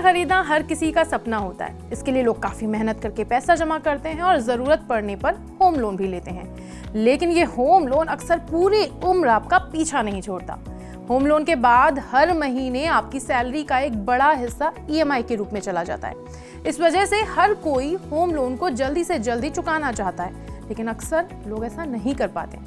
घर खरीदना हर किसी का सपना होता है। इसके लिए लोग काफी मेहनत करके पैसा जमा करते हैं और जरूरत पड़ने पर होम लोन भी लेते हैं। लेकिन ये होम लोन अक्सर पूरी उम्र आपका पीछा नहीं छोड़ता। होम लोन के बाद हर महीने आपकी सैलरी का एक बड़ा हिस्सा ईएमआई के रूप में चला जाता है। इस वजह से हर कोई होम लोन को जल्दी से जल्दी चुकाना चाहता है, लेकिन अक्सर लोग ऐसा नहीं कर पाते।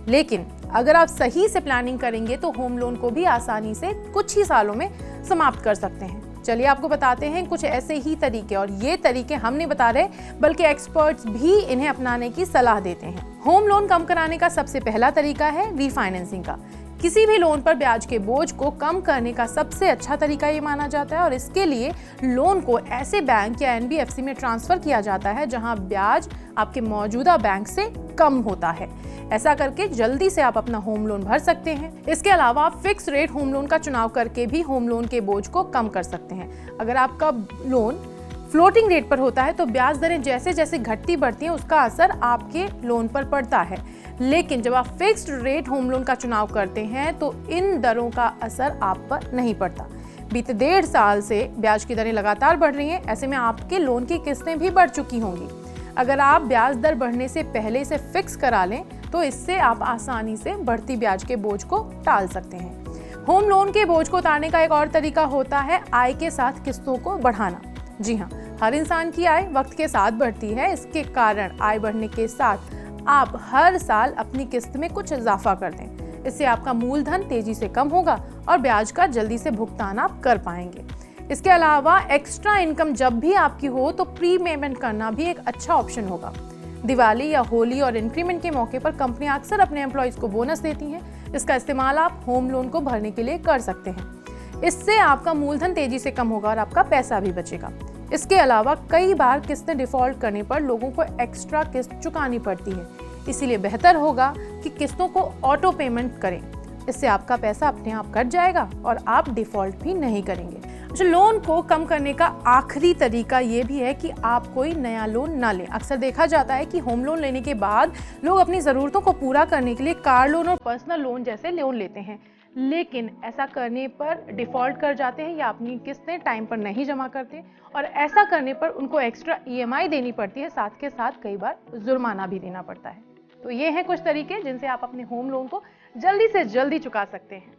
लेकिन अगर आप सही से प्लानिंग करेंगे तो होम लोन को भी आसानी से कुछ ही सालों में समाप्त कर सकते हैं। चलिए आपको बताते हैं कुछ ऐसे ही तरीके, और ये तरीके हम नहीं बता रहे बल्कि एक्सपर्ट्स भी इन्हें अपनाने की सलाह देते हैं। होम लोन कम कराने का सबसे पहला तरीका है रीफाइनेंसिंग का। किसी भी लोन पर ब्याज के बोझ को कम करने का सबसे अच्छा तरीका ये माना जाता है, और इसके लिए लोन को ऐसे बैंक या एनबीएफसी में ट्रांसफर किया जाता है जहां ब्याज आपके मौजूदा बैंक से कम होता है। ऐसा करके जल्दी से आप अपना होम लोन भर सकते हैं। इसके अलावा आप फिक्स रेट होम लोन का चुनाव करके भी होम लोन के बोझ को कम कर सकते हैं। अगर आपका लोन फ्लोटिंग रेट पर होता है तो ब्याज दरें जैसे जैसे घटती बढ़ती हैं उसका असर आपके लोन पर पड़ता है। लेकिन जब आप फिक्स्ड रेट होम लोन का चुनाव करते हैं तो इन दरों का असर आप पर नहीं पड़ता। बीते 1.5 साल से ब्याज की दरें लगातार बढ़ रही हैं, ऐसे में आपके लोन की किस्तें भी बढ़ चुकी होंगी। अगर आप ब्याज दर बढ़ने से पहले इसे फिक्स करा लें तो इससे आप आसानी से बढ़ती ब्याज के बोझ को टाल सकते हैं। होम लोन के बोझ को उतारने का एक और तरीका होता है आय के साथ किस्तों को बढ़ाना। जी हाँ, हर इंसान की आय वक्त के साथ बढ़ती है। इसके कारण आय बढ़ने के साथ आप हर साल अपनी किस्त में कुछ इजाफा कर दें। इससे आपका मूलधन तेजी से कम होगा और ब्याज का जल्दी से भुगतान आप कर पाएंगे। इसके अलावा एक्स्ट्रा इनकम जब भी आपकी हो तो प्री पेमेंट करना भी एक अच्छा ऑप्शन होगा। दिवाली या होली और इंक्रीमेंट के मौके पर कंपनियां अक्सर अपने एम्प्लॉइज को बोनस देती हैं। इसका इस्तेमाल आप होम लोन को भरने के लिए कर सकते हैं। इससे आपका मूलधन तेजी से कम होगा और आपका पैसा भी बचेगा। इसके अलावा कई बार किस्तें डिफॉल्ट करने पर लोगों को एक्स्ट्रा किस्त चुकानी पड़ती है, इसीलिए बेहतर होगा कि किस्तों को ऑटो पेमेंट करें। इससे आपका पैसा अपने आप कट जाएगा और आप डिफॉल्ट भी नहीं करेंगे। अच्छा, लोन को कम करने का आखिरी तरीका ये भी है कि आप कोई नया लोन ना लें। अक्सर देखा जाता है कि होम लोन लेने के बाद लोग अपनी ज़रूरतों को पूरा करने के लिए कार लोन और पर्सनल लोन जैसे लोन लेते हैं, लेकिन ऐसा करने पर डिफ़ॉल्ट कर जाते हैं या अपनी किस्तें टाइम पर नहीं जमा करते, और ऐसा करने पर उनको एक्स्ट्रा ईएमआई देनी पड़ती है, साथ के साथ कई बार जुर्माना भी देना पड़ता है। तो ये हैं कुछ तरीके जिनसे आप अपने होम लोन को जल्दी से जल्दी चुका सकते हैं।